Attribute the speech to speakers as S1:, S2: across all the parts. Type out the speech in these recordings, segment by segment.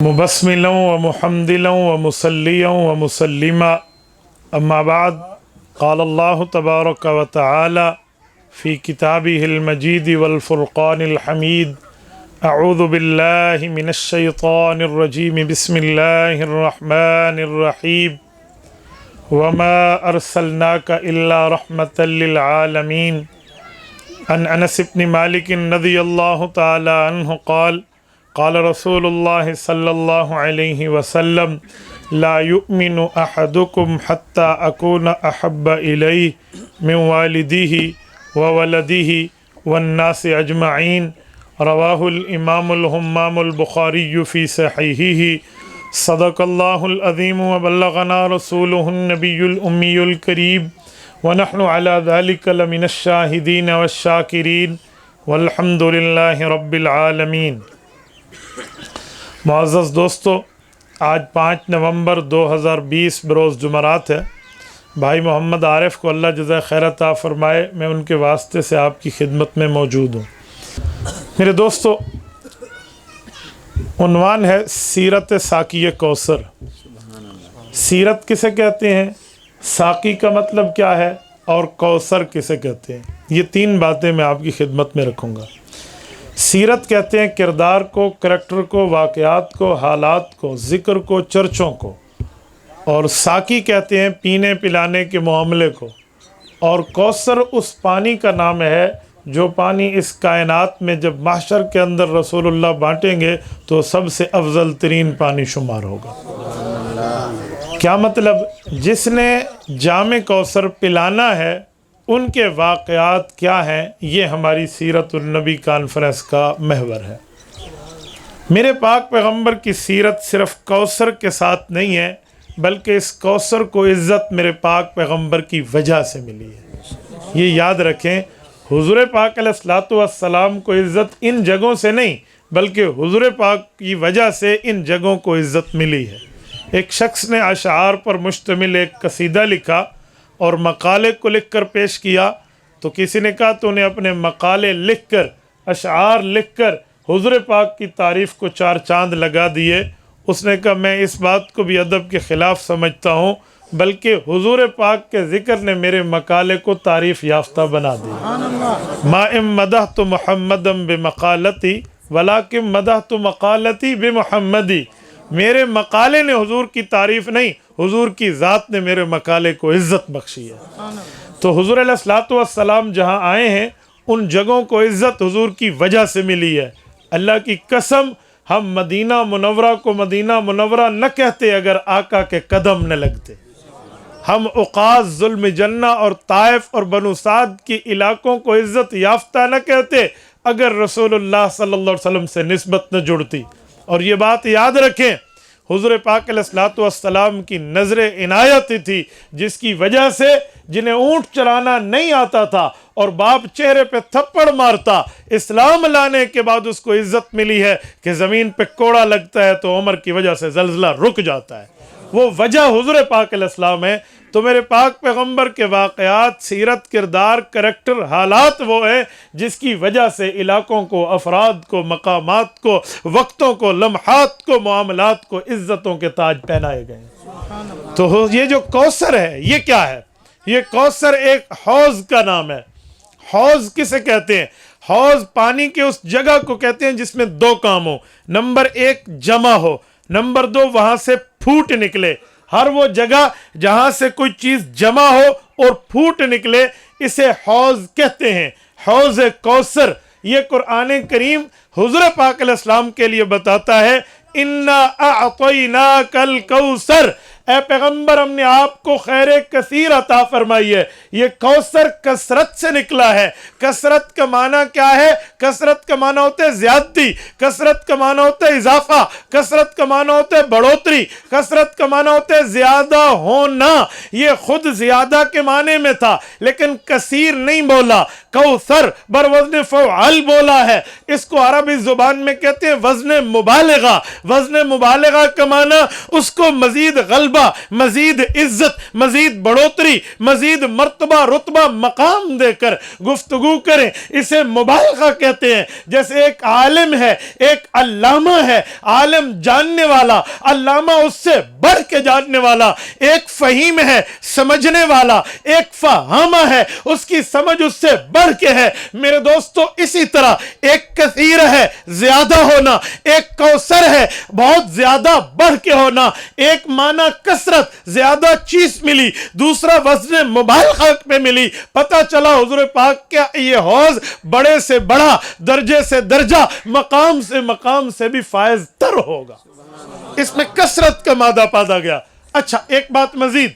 S1: مبسملا ومحمدلا ومصليا ومسلما أما بعد قال الله تبارك وتعالى في كتابه المجيد والفرقان الحميد أعوذ بالله من الشيطان الرجيم بسم الله الرحمن الرحيم وما أرسلناك إلا رحمة للعالمين عن أنس بن مالك رضي الله تعالى عنه قال رسول الله صلى الله عليه وسلم لا يؤمن أحدكم حتى أكون أحب إليه من والده وولده والناس أجمعين رواه الإمام الهمام البخاري في صحيحه صدق الله العظيم وبلغنا رسوله النبي الأمي الكريم ونحن على ذلك لمن الشاهدين والشاكرين والحمد لله رب العالمین۔ معزز دوستو، آج 5 نومبر 2020 بروز جمعرات ہے۔ بھائی محمد عارف کو اللہ جزائے خیر عطا فرمائے، میں ان کے واسطے سے آپ کی خدمت میں موجود ہوں۔ میرے دوستو، عنوان ہے سیرت ساقی کوثر۔ سیرت کسے کہتے ہیں، ساقی کا مطلب کیا ہے، اور کوثر کسے کہتے ہیں، یہ 3 باتیں میں آپ کی خدمت میں رکھوں گا۔ سیرت کہتے ہیں کردار کو، کریکٹر کو، واقعات کو، حالات کو، ذکر کو، چرچوں کو، اور ساقی کہتے ہیں پینے پلانے کے معاملے کو، اور کوثر اس پانی کا نام ہے جو پانی اس کائنات میں جب محشر کے اندر رسول اللہ بانٹیں گے تو سب سے افضل ترین پانی شمار ہوگا۔ کیا مطلب؟ جس نے جام کوثر پلانا ہے ان کے واقعات کیا ہیں، یہ ہماری سیرت النبی کانفرنس کا محور ہے۔ میرے پاک پیغمبر کی سیرت صرف کوثر کے ساتھ نہیں ہے، بلکہ اس کوثر کو عزت میرے پاک پیغمبر کی وجہ سے ملی ہے۔ یہ یاد رکھیں، حضور پاک علیہ الصلوۃ والسلام کو عزت ان جگہوں سے نہیں، بلکہ حضور پاک کی وجہ سے ان جگہوں کو عزت ملی ہے۔ ایک شخص نے اشعار پر مشتمل ایک قصیدہ لکھا اور مقالے کو لکھ کر پیش کیا، تو کسی نے کہا تو نے اپنے مقالے لکھ کر، اشعار لکھ کر حضور پاک کی تعریف کو 4 چاند لگا دیے۔ اس نے کہا میں اس بات کو بھی ادب کے خلاف سمجھتا ہوں، بلکہ حضور پاک کے ذکر نے میرے مقالے کو تعریف یافتہ بنا دیا۔ ما ام مدحت محمدا بمقالتی ولکن مدحت مقالتی بمحمدی۔ میرے مقالے نے حضور کی تعریف نہیں، حضور کی ذات نے میرے مقالے کو عزت بخشی ہے۔ تو حضور علیہ الصلوۃ والسلام جہاں آئے ہیں ان جگہوں کو عزت حضور کی وجہ سے ملی ہے۔ اللہ کی قسم، ہم مدینہ منورہ کو مدینہ منورہ نہ کہتے اگر آقا کے قدم نہ لگتے۔ ہم عکاظ، ظلم جنہ اور طائف اور بنو سعد کی علاقوں کو عزت یافتہ نہ کہتے اگر رسول اللہ صلی اللہ علیہ وسلم سے نسبت نہ جڑتی۔ اور یہ بات یاد رکھیں، حضور پاک علیہ الصلوۃ والسلام کی نظر عنایت تھی جس کی وجہ سے جنہیں اونٹ چلانا نہیں آتا تھا اور باپ چہرے پہ تھپڑ مارتا، اسلام لانے کے بعد اس کو عزت ملی ہے کہ زمین پہ کوڑا لگتا ہے تو عمر کی وجہ سے زلزلہ رک جاتا ہے۔ وہ وجہ حضور پاک علیہ السلام ہے۔ تو میرے پاک پیغمبر کے واقعات، سیرت، کردار، کریکٹر، حالات وہ ہیں جس کی وجہ سے علاقوں کو، افراد کو، مقامات کو، وقتوں کو، لمحات کو، معاملات کو عزتوں کے تاج پہنائے گئے ہیں۔ تو یہ جو کوثر ہے یہ کیا ہے؟ یہ کوثر ایک حوض کا نام ہے۔ حوض کسے کہتے ہیں؟ حوض پانی کے اس جگہ کو کہتے ہیں جس میں 2 کام ہو۔ نمبر 1 جمع ہو، نمبر 2 وہاں سے پھوٹ نکلے۔ ہر وہ جگہ جہاں سے کوئی چیز جمع ہو اور پھوٹ نکلے اسے حوض کہتے ہیں۔ حوض کوثر، یہ قرآن کریم حضور پاک علیہ السلام کے لیے بتاتا ہے اِنَّا أَعْطَيْنَاكَ الْكَوْثَرَ، اے پیغمبر ہم نے آپ کو خیر کثیر عطا فرمائی ہے۔ یہ کوثر کثرت سے نکلا ہے۔ کثرت کا معنی کیا ہے؟ کثرت کا معنی ہوتا ہے زیادتی، کثرت کا معنی ہوتا ہے اضافہ، کثرت کا معنی ہوتا ہے بڑھوتری، کثرت کا معنی ہوتا ہے زیادہ ہونا۔ یہ خود زیادہ کے معنی میں تھا لیکن کثیر نہیں بولا، کوثر بر وزن فعل بولا ہے۔ اس کو عربی زبان میں کہتے ہیں وزن مبالغہ۔ وزن مبالغہ کا معنی اس کو مزید غلبہ رتبہ، مزید عزت، مزید بڑھوتری، مزید مرتبہ رتبہ مقام دے کر گفتگو کریں، اسے مبالغہ کہتے ہیں۔ جیسے ایک عالم ہے، ایک علامہ ہے، عالم جاننے والا، علامہ اس سے بڑھ کے جاننے والا، ایک فہیم ہے سمجھنے والا، ایک فہامہ ہے اس کی سمجھ اس سے بڑھ کے ہے۔ میرے دوستو اسی طرح ایک کثیر ہے زیادہ ہونا، ایک کوثر ہے بہت زیادہ بڑھ کے ہونا۔ ایک معنی کثرت زیادہ چیز ملی، دوسرا وزن مبالغہ پہ ملی، پتہ چلا حضور پاک کیا یہ حوض بڑے سے بڑا، درجے سے درجہ، مقام سے مقام سے بھی فائز تر ہوگا۔ اس میں کثرت کا مادہ پادا گیا۔ اچھا ایک بات مزید،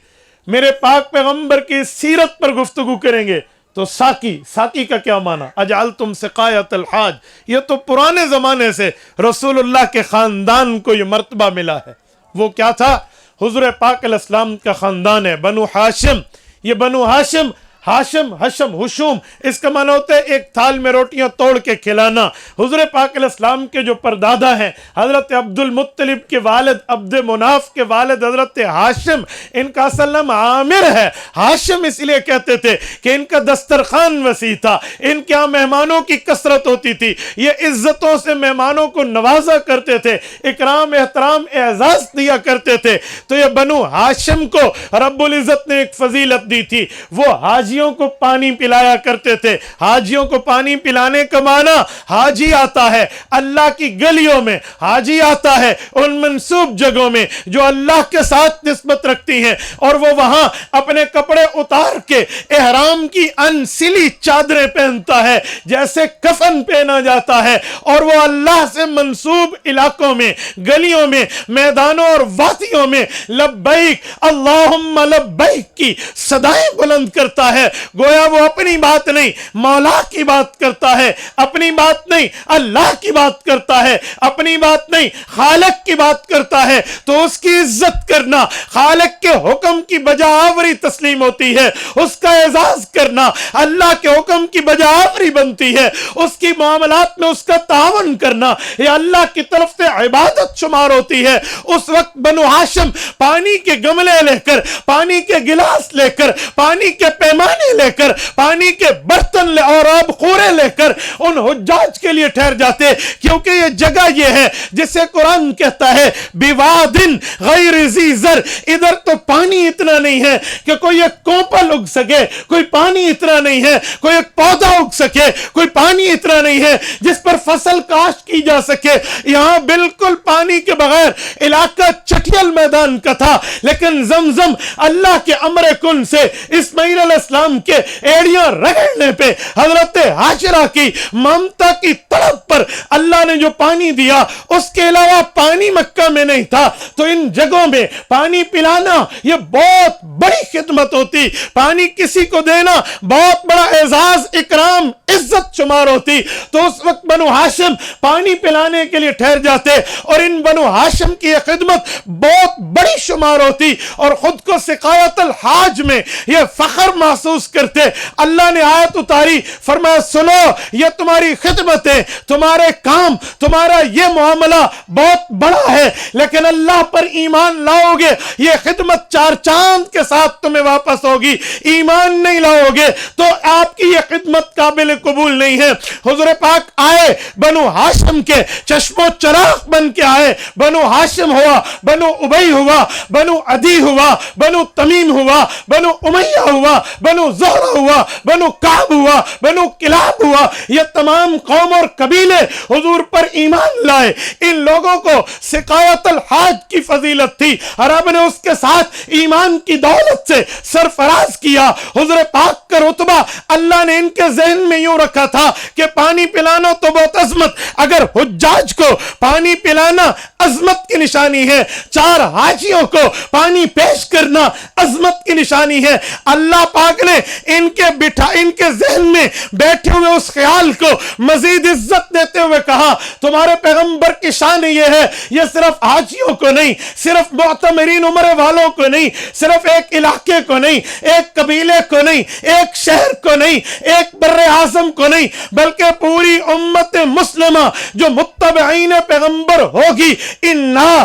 S1: میرے پاک پیغمبر کی سیرت پر گفتگو کریں گے تو ساقی کا کیا معنی؟ اجعلتم سقایۃ الحاج، یہ تو پرانے زمانے سے رسول اللہ کے خاندان کو یہ مرتبہ ملا ہے۔ وہ کیا تھا؟ حضور پاک علیہ السلام کا خاندان ہے بنو ہاشم۔ یہ بنو ہاشم، ہاشم حشم حشوم، اس کا معنی ہوتا ہے ایک تھال میں روٹیاں توڑ کے کھلانا۔ حضور پاک علیہ السلام کے جو پردادا ہیں حضرت عبد المطلب کے والد، عبد مناف کے والد حضرت ہاشم، ان کا اصل نام عامر ہے۔ ہاشم اس لیے کہتے تھے کہ ان کا دسترخوان وسیع تھا، ان کے یہاں مہمانوں کی کثرت ہوتی تھی، یہ عزتوں سے مہمانوں کو نوازا کرتے تھے، اکرام احترام اعزاز دیا کرتے تھے۔ تو یہ بنو ہاشم کو رب العزت نے ایک فضیلت دی تھی، وہ حاجیوں کو پانی پلایا کرتے تھے۔ حاجیوں کو پانی پلانے کا معنی، حاجی آتا ہے اللہ کی گلیوں میں، حاجی آتا ہے ان منسوب جگہوں میں جو اللہ کے ساتھ نسبت رکھتی ہیں، اور وہ وہاں اپنے کپڑے اتار کے احرام کی انسلی چادریں پہنتا ہے جیسے کفن پہنا جاتا ہے، اور وہ اللہ سے منسوب علاقوں میں، گلیوں میں، میدانوں اور وادیوں میں لبیک اللہم لبیک کی صدائیں بلند کرتا ہے۔ گویا وہ اپنی بات نہیں مولا کی بات کرتا ہے، اپنی بات نہیں اللہ کی بات کرتا ہے، اپنی بات نہیں خالق کی بات کرتا ہے۔ تو اس کی عزت کرنا خالق کے حکم کی بجاوری تسلیم ہوتی ہے، اس کا اعزاز کرنا اللہ کے حکم کی بجاوری بنتی ہے، اس کی معاملات میں اس کا تعاون کرنا یہ اللہ کی طرف سے عبادت شمار ہوتی ہے۔ اس وقت بنو ہاشم پانی کے گملے لے کر، پانی کے گلاس لے کر، پانی کے پیمانے لے کر، پانی کے برتن اور آب خورے لے کر ان حجاج کے لیے ٹھہر جاتے، کیونکہ یہ جگہ یہ ہے جسے قرآن کہتا ہے بوادن غیر ذی زر، ادھر تو پانی اتنا نہیں ہے کہ کوئی ایک کوپل اگ سکے، کوئی پانی اتنا نہیں ہے کوئی ایک پودا اگ سکے، کوئی پانی اتنا نہیں ہے جس پر فصل کاشت کی جا سکے۔ یہاں بالکل پانی کے بغیر علاقہ چٹیل میدان کا تھا، لیکن زمزم اللہ کے امر کن سے اسماعیل علیہ السلام کے ایڑیاں رگڑنے پہ، حضرت ہاجرہ کی ممتا کی تڑپ پر اللہ نے جو پانی دیا، اس کے علاوہ پانی مکہ میں نہیں تھا۔ تو ان جگہوں میں پانی پلانا یہ بہت بڑی خدمت ہوتی، پانی کسی کو دینا بہت بڑا اعزاز اکرام عزت شمار ہوتی۔ تو اس وقت بنو ہاشم پانی پلانے کے لیے ٹھہر جاتے، اور ان بنو ہاشم کی یہ خدمت بہت بڑی شمار ہوتی، اور خود کو سقایت الحاج میں یہ فخر محسوس کرتے۔ اللہ نے آیت اتاری، فرمایا سنو یہ تمہاری خدمتیں، تمہارے کام، تمہارا یہ معاملہ بہت بڑا ہے، لیکن اللہ پر ایمان لاؤ گے یہ خدمت چار چاند کے ساتھ تمہیں واپس ہوگی۔ ایمان نہیں لاؤ گے تو آپ کی یہ خدمت قابل قبول نہیں ہے۔ حضور پاک آئے بنو ہاشم کے چشم و چراغ بن کے آئے، بنو ہاشم ہوا، بنو ابی ہوا، بنو عدی ہوا، بنو تمیم ہوا، بنو امیہ ہوا، بنو زہرہ ہوا، بنو کعب ہوا، بنو کلاب ہوا، یہ تمام قوم اور قبیلے حضور پر ایمان لائے۔ ان لوگوں کو سقایت الحاج کی فضیلت تھی، عرب نے اس کے ساتھ ایمان کی دولت سے سرفراز کیا۔ حضور پاک کا رتبہ اللہ نے ان کے ذہن میں یوں رکھا تھا کہ پانی پلانا تو بہت عظمت، اگر حجاج کو پانی پلانا عظمت کی نشانی ہے، چار حاجیوں کو پانی پیش کرنا عظمت کی نشانی ہے، اللہ پاک نے ان کے ذہن میں بیٹھے ہوئے اس خیال کو مزید عزت دیتے ہوئے کہا تمہارے پیغمبر کی شان یہ ہے، یہ صرف حاجیوں کو نہیں، صرف معتمرین عمرے والوں کو نہیں، صرف ایک علاقے کو نہیں، ایک قبیلے کو نہیں، ایک شہر کو نہیں، ایک بر اعظم کو نہیں، بلکہ پوری امت مسلمہ جو متبعین پیغمبر ہوگی، اِنَّا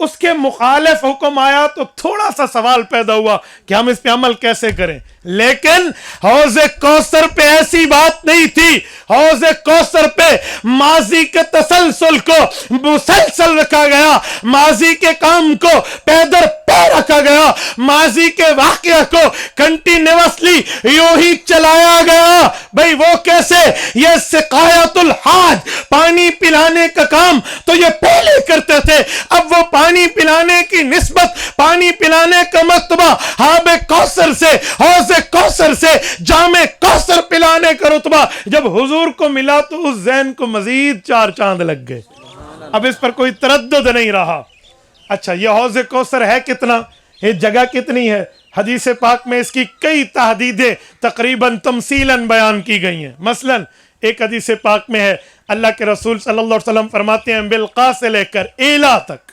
S1: اس کے مخالف حکم آیا تو تھوڑا سا سوال پیدا ہوا کہ ہم اس پہ عمل کیسے کریں، لیکن حوض کوثر پہ ایسی بات نہیں تھی۔ حوض کوثر پہ ماضی کے تسلسل کو مسلسل رکھا گیا، ماضی کے کام کو پیدر پہ رکھا گیا، ماضی کے واقعہ کو کنٹینیوسلی یوں ہی چلایا گیا۔ بھئی وہ کیسے؟ یہ سقایت الحاج، پانی پلانے کا کام تو یہ پہلے کرتے تھے، اب وہ پانی پلانے کی نسبت، پانی پلانے کا مرتبہ حوض کوثر سے، حوض کوثر سے جامع کوثر پلانے کا رتبہ جب حضور کو ملا تو اس ذہن کو مزید 4 چاند لگ گئے، اب اس پر کوئی تردد نہیں رہا۔ اچھا، یہ حوض کوثر ہے کتنا، یہ جگہ کتنی ہے؟ حدیث پاک میں اس کی کئی تحدیدیں تقریباً تمثیلاً بیان کی گئی ہیں۔ مثلا ایک حدیث پاک میں ہے، اللہ کے رسول صلی اللہ علیہ وسلم فرماتے ہیں بلقاء سے لے کر ایلا تک،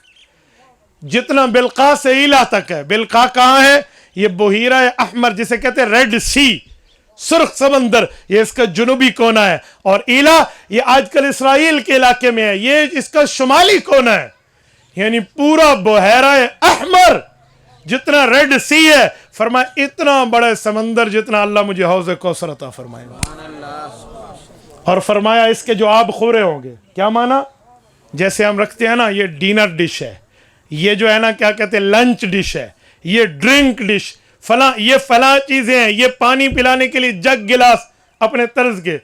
S1: جتنا بلقاء سے ایلا تک ہے۔ بلقاء کہاں ہے؟ یہ بحیرہ احمر جسے کہتے ہیں ریڈ سی، سرخ سمندر، یہ اس کا جنوبی کونا ہے، اور ایلا یہ آج کل اسرائیل کے علاقے میں ہے، یہ اس کا شمالی کونا ہے۔ یعنی پورا بحیرہ احمر جتنا ریڈ سی ہے، فرمایا اتنا بڑا سمندر جتنا اللہ مجھے حوض کوثر عطا فرمائے گا، اور فرمایا اس کے جو آب خورے ہوں گے۔ کیا مانا؟ جیسے ہم رکھتے ہیں نا یہ ڈینر ڈش ہے، یہ جو ہے نا کیا کہتے ہیں لنچ ڈش ہے، یہ ڈرنک ڈش، فلاں یہ فلاں چیزیں ہیں، یہ پانی پلانے کے لیے جگ گلاس اپنے طرز کے۔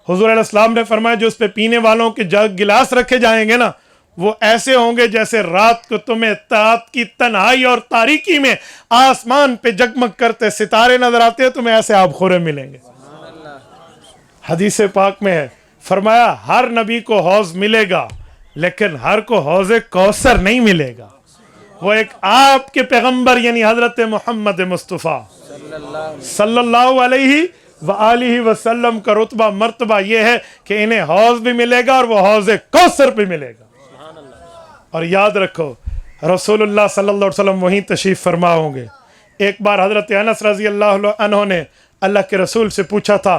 S1: حضور علیہ السلام نے فرمایا جو اس پہ پینے والوں کے جگ گلاس رکھے جائیں گے نا، وہ ایسے ہوں گے جیسے رات کو تمہیں رات کی تنہائی اور تاریکی میں آسمان پہ جگمگ کرتے ستارے نظر آتے ہیں، تمہیں ایسے آب خورے ملیں گے۔ حدیث پاک میں ہے، فرمایا ہر نبی کو حوض ملے گا لیکن ہر کو حوض کوثر نہیں ملے گا۔ وہ ایک آپ کے پیغمبر یعنی حضرت محمد مصطفیٰ صلی اللہ علیہ وآلہ وسلم کا رتبہ مرتبہ یہ ہے کہ انہیں حوض بھی ملے گا اور وہ حوض کوثر بھی ملے گا۔ اور یاد رکھو رسول اللہ صلی اللہ علیہ وسلم وہیں تشریف فرما ہوں گے۔ ایک بار حضرت انس رضی اللہ عنہ نے اللہ کے رسول سے پوچھا تھا،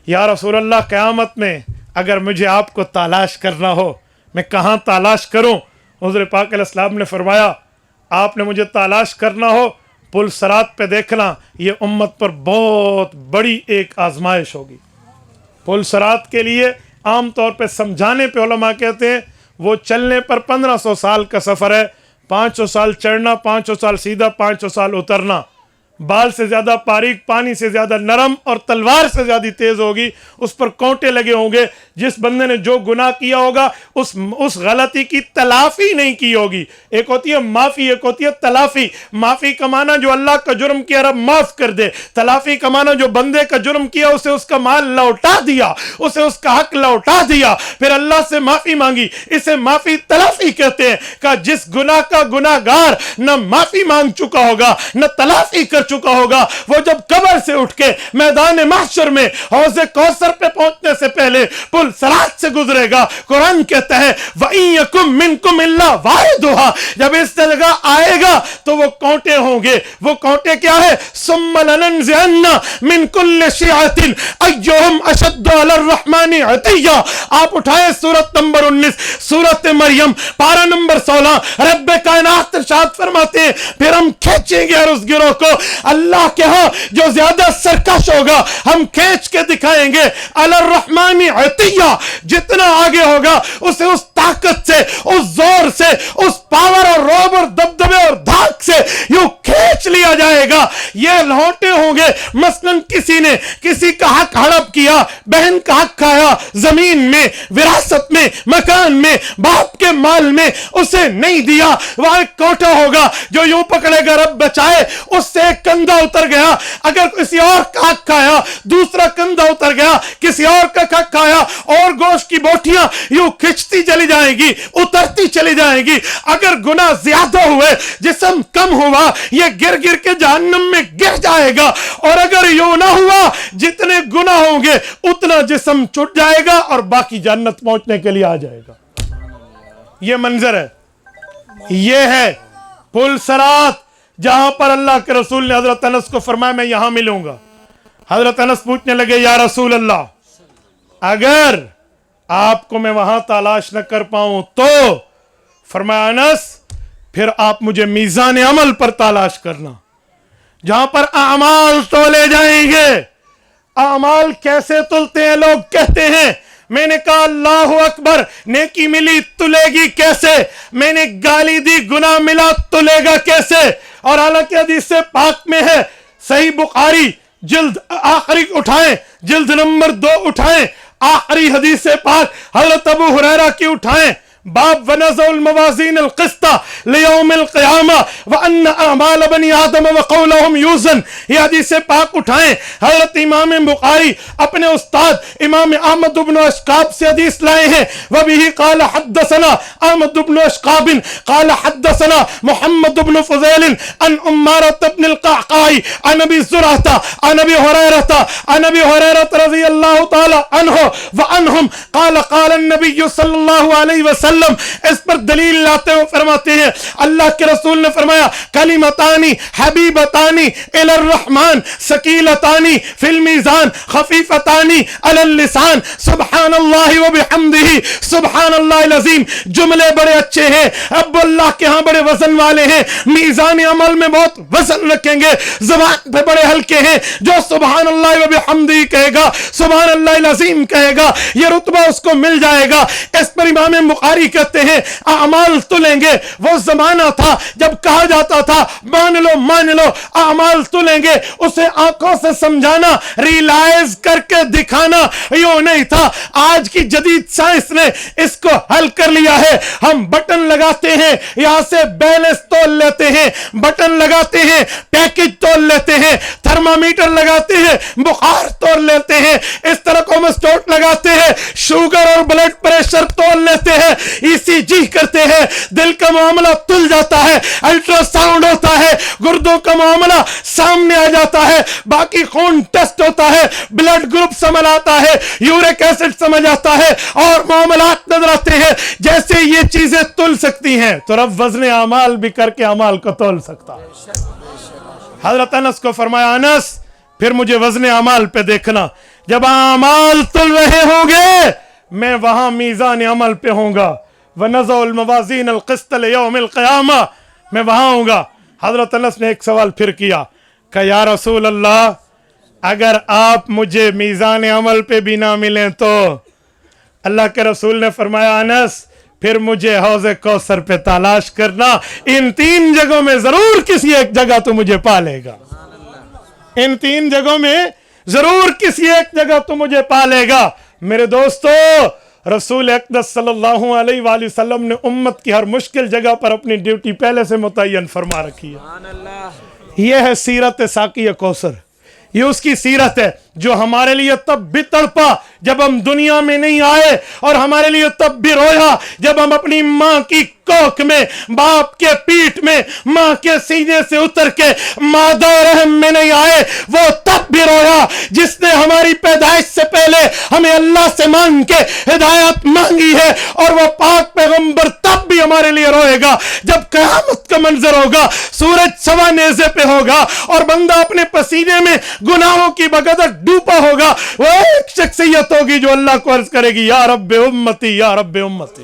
S1: یا رسول اللہ قیامت میں اگر مجھے آپ کو تلاش کرنا ہو میں کہاں تلاش کروں؟ حضور پاک علیہ السلام نے فرمایا آپ نے مجھے تلاش کرنا ہو پل صراط پہ دیکھنا، یہ امت پر بہت بڑی ایک آزمائش ہوگی۔ پل صراط کے لیے عام طور پہ سمجھانے پہ علماء کہتے ہیں وہ چلنے پر 1500 سال کا سفر ہے، 500 سال چڑھنا، 500 سال سیدھا، 500 سال اترنا، بال سے زیادہ باریک، پانی سے زیادہ نرم اور تلوار سے زیادہ تیز ہوگی، اس پر کانٹے لگے ہوں گے۔ جس بندے نے جو گناہ کیا ہوگا اس غلطی کی تلافی نہیں کی ہوگی۔ ایک ہوتی ہے معافی، ایک ہوتی ہے تلافی۔ معافی کا معنی جو اللہ کا جرم کیا رب معاف کر دے، تلافی کا معنی جو بندے کا جرم کیا اسے اس کا مال لوٹا دیا، اسے اس کا حق لوٹا دیا، پھر اللہ سے معافی مانگی، اسے معافی تلافی کہتے ہیں۔ کہ جس گناہ کا گناہ گار نہ معافی مانگ چکا ہوگا نہ تلافی کر چکا ہوگا، وہ جب قبر سے اٹھ کے میدان محشر میں حوض کوثر پہ پہنچنے سے پہلے پل صراط سے گزرے گا۔ قرآن کہتا ہے وَإِن يَكُن مِّنكُمْ إِلَّا وَارِدُهَا، جب اس جگہ آئے گا تو وہ کانٹے ہوں گے۔ وہ کانٹے کیا ہے؟ ثُمَّ لَنَنزِعَنَّ مِن كُلِّ شِيعَةٍ أَيُّهُمْ أَشَدُّ عَلَى الرَّحْمَنِ عِتِيًّا۔ آپ اٹھائیں سورت نمبر 19، سورت مریم پارہ نمبر 16، رب کائنات ارشاد فرماتے ہیں پھر ہم کھینچیں گے ہر اس گروہ کو اللہ کے ہاں جو زیادہ سرکش ہوگا ہم کھینچ کے دکھائیں گے۔ علی الرحمن عطیہ، جتنا آگے ہوگا اسے اس طاقت سے، اس زور سے، اس پاور اور روب اور دبدبے اور دھاک سے یوں کھینچ لیا جائے گا۔ یہ لوٹے ہوں گے، مثلا کسی نے کسی کا حق ہڑپ کیا، بہن کا حق کھایا، زمین میں، وراثت میں، مکان میں، باپ کے مال میں اسے نہیں دیا، وہاں ایک کوٹا ہوگا جو یوں پکڑے گا رب بچائے، اس سے ایک کندھا اتر گیا، اگر کسی اور کا حق کھایا دوسرا کندھا اتر گیا، کسی اور کا حق کھایا اور گوشت کی بوٹیاں یوں کھچتی چلی جائیں گی، اترتی چلی جائیں گی۔ اگر گناہ زیادہ ہوئے جسم کم ہوا یہ گر گر کے جہنم میں گر جائے گا، اور اگر یوں نہ ہوا جتنے گناہ ہوں گے اتنا جسم چھٹ جائے گا اور باقی جنت پہنچنے کے لیے آ جائے گا۔ یہ منظر ہے، یہ ہے پل صراط جہاں پر اللہ کے رسول نے حضرت انس کو فرمایا میں یہاں ملوں گا۔ حضرت انس پوچھنے لگے یا رسول اللہ اگر آپ کو میں وہاں تلاش نہ کر پاؤں تو؟ فرمایا انس پھر آپ مجھے میزان عمل پر تلاش کرنا جہاں پر اعمال تولے جائیں گے. اعمال کیسے تلتے ہیں؟ لوگ کہتے ہیں میں نے کہا اللہ اکبر، نیکی ملی تلے گی کیسے؟ میں نے گالی دی گناہ ملا تلے گا کیسے؟ اور حالانکہ حدیث پاک میں ہے، صحیح بخاری جلد آخری اٹھائیں، جلد نمبر 2 اٹھائیں، آخری حدیث پاک حضرت ابو ہریرہ کی اٹھائیں، باب ونزع الموازین القسط لیوم القیامہ وان اعمال بنی آدم وقولهم یوزن. یہ حدیث پاک اٹھائیں، حضرت امام بخاری اپنے استاد امام احمد بن اشقاب سے حدیث لائے ہیں. وبه قال حدثنا احمد بن اشقاب قال حدثنا محمد بن فضیل عن عمارة بن القعقاع عن ابی زرعہ عن ابی ہریرہ رضی اللہ تعالی عنہ وعنہم قال قال النبی صلی اللہ علیہ وسلم. اس پر دلیل لاتے ہوئے فرماتے ہیں اللہ کے رسول نے فرمایا کلمتانی حبیبتانی الی الرحمن ثقیلتانی فی المیزان خفیفتانی علی اللسان سبحان اللہ وبحمدہ سبحان اللہ العظیم. جملے بڑے اچھے ہیں، اب اللہ کے ہاں بڑے وزن والے ہیں، میزان عمل میں بہت وزن رکھیں گے. زبان پہ بڑے ہلکے ہیں، جو سبحان اللہ وبحمدہ کہے گا، سبحان اللہ العظیم کہے گا، یہ رتبہ اس کو مل جائے گا. اس پر امام بخاری کہتے ہیں اعمال تلیں گے. وہ زمانہ تھا جب کہا جاتا تھا مان لو اعمال تلیں گے، اسے آنکھوں سے سمجھانا، ریلائز کر کے دکھانا یوں نہیں تھا. آج کی جدید سائنس نے اس کو حل کر لیا ہے. ہم بٹن لگاتے ہیں، یہاں سے بیلنس تول لیتے ہیں، بٹن لگاتے ہیں پیکج تول لیتے ہیں، تھرمامیٹر لگاتے ہیں بخار تول لیتے ہیں، اس طرح کومسٹوٹ لگاتے ہیں شوگر اور بلڈ پریشر تول لیتے ہیں، ECG کرتے ہیں، دل کا معاملہ تل جاتا ہے، الٹرا ساؤنڈ ہوتا ہے، گردوں کا معاملہ سامنے آ جاتا ہے، باقی خون ٹیسٹ ہوتا ہے، بلڈ گروپ سمجھ آتا ہے، یورک ایسڈ سمجھ آتا ہے، اور معاملات نظر آتے ہیں. جیسے یہ چیزیں تل سکتی ہیں تو رب وزن اعمال بھی کر کے اعمال کو تول سکتا ہے. حضرت انس کو فرمایا انس پھر مجھے وزن اعمال پہ دیکھنا، جب اعمال تل رہے ہوں گے میں وہاں میزان عمل پہ ہوں گا. وَنَزَعُ الْمَوَازِينَ الْقِسْطَ لِيَوْمِ الْقِيَامَةِ، میں وہاں ہوں گا. حضرت انس نے ایک سوال پھر کیا کہ یا رسول اللہ اگر آپ مجھے میزان عمل پہ بھی نہ ملیں تو؟ اللہ کے رسول نے فرمایا انس پھر مجھے حوض کوثر پہ تلاش کرنا، ان 3 جگہوں میں ضرور کسی ایک جگہ تو مجھے پالے گا، ان 3 جگہوں میں ضرور کسی ایک جگہ تو مجھے پالے گا. میرے دوستو رسول اقدس صلی اللہ علیہ وآلہ وسلم نے امت کی ہر مشکل جگہ پر اپنی ڈیوٹی پہلے سے متعین فرما رکھی ہے. یہ ہے سیرت ساقی کوثر، یہ اس کی سیرت ہے جو ہمارے لیے تب بھی تڑپا جب ہم دنیا میں نہیں آئے، اور ہمارے لیے تب بھی رویا جب ہم اپنی ماں کی کوکھ میں، باپ کے پیٹھ میں، ماں کے سینے سے اتر کے مادہ رحم میں نہیں آئے. وہ تب بھی رویا جس نے ہماری پیدائش سے پہلے ہمیں اللہ سے مانگ کے ہدایت مانگی ہے، اور وہ پاک پیغمبر تب بھی ہمارے لیے روئے گا جب قیامت کا منظر ہوگا، سورج سوا نیزے پہ ہوگا اور بندہ اپنے پسینے میں گناہوں کی بغدر ڈوبا ہوگا. وہ ایک شخصیت ہوگی جو اللہ کو عرض کرے گی یا رب امتی یا رب امتی.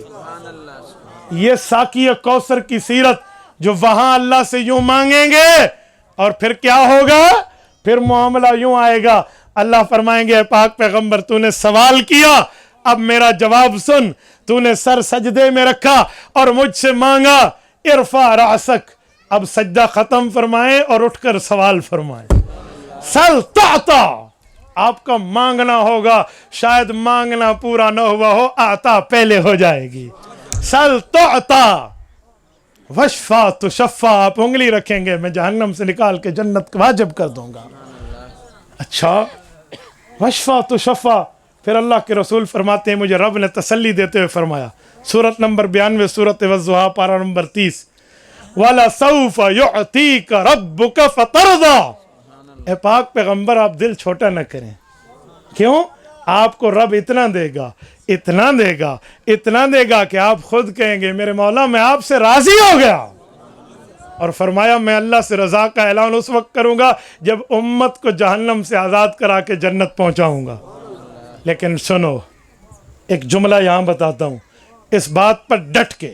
S1: یہ ساقی کوثر کی سیرت جو وہاں اللہ سے یوں مانگیں گے، اور پھر کیا ہوگا؟ پھر معاملہ یوں آئے گا، اللہ فرمائیں گے پاک پیغمبر تو نے سوال کیا، اب میرا جواب سن. تو نے سر سجدے میں رکھا اور مجھ سے مانگا، ارفع رأسک، اب سجدہ ختم فرمائیں اور اٹھ کر سوال فرمائیں. سل تعطا، آپ کا مانگنا ہوگا، شاید مانگنا پورا نہ ہوا ہو، آتا پہلے ہو جائے گی. سل تعطا وشفا تشفا، آپ انگلی رکھیں گے میں جہنم سے نکال کے جنت واجب کر دوں گا. اچھا وشفا تشفا، پھر اللہ کے رسول فرماتے ہیں مجھے رب نے تسلی دیتے ہوئے فرمایا، سورت نمبر 92 سورت والضحیٰ پارہ نمبر 30، وَلَسَوْفَ يُعْتِيكَ رَبُّكَ فَتَرْضَى. اے پاک پیغمبر آپ دل چھوٹا نہ کریں. کیوں؟ آپ کو رب اتنا دے گا، اتنا دے گا، اتنا دے گا کہ آپ خود کہیں گے میرے مولا میں آپ سے راضی ہو گیا. اور فرمایا میں اللہ سے رضا کا اعلان اس وقت کروں گا جب امت کو جہنم سے آزاد کرا کے جنت پہنچاؤں گا. لیکن سنو ایک جملہ یہاں بتاتا ہوں، اس بات پر ڈٹ کے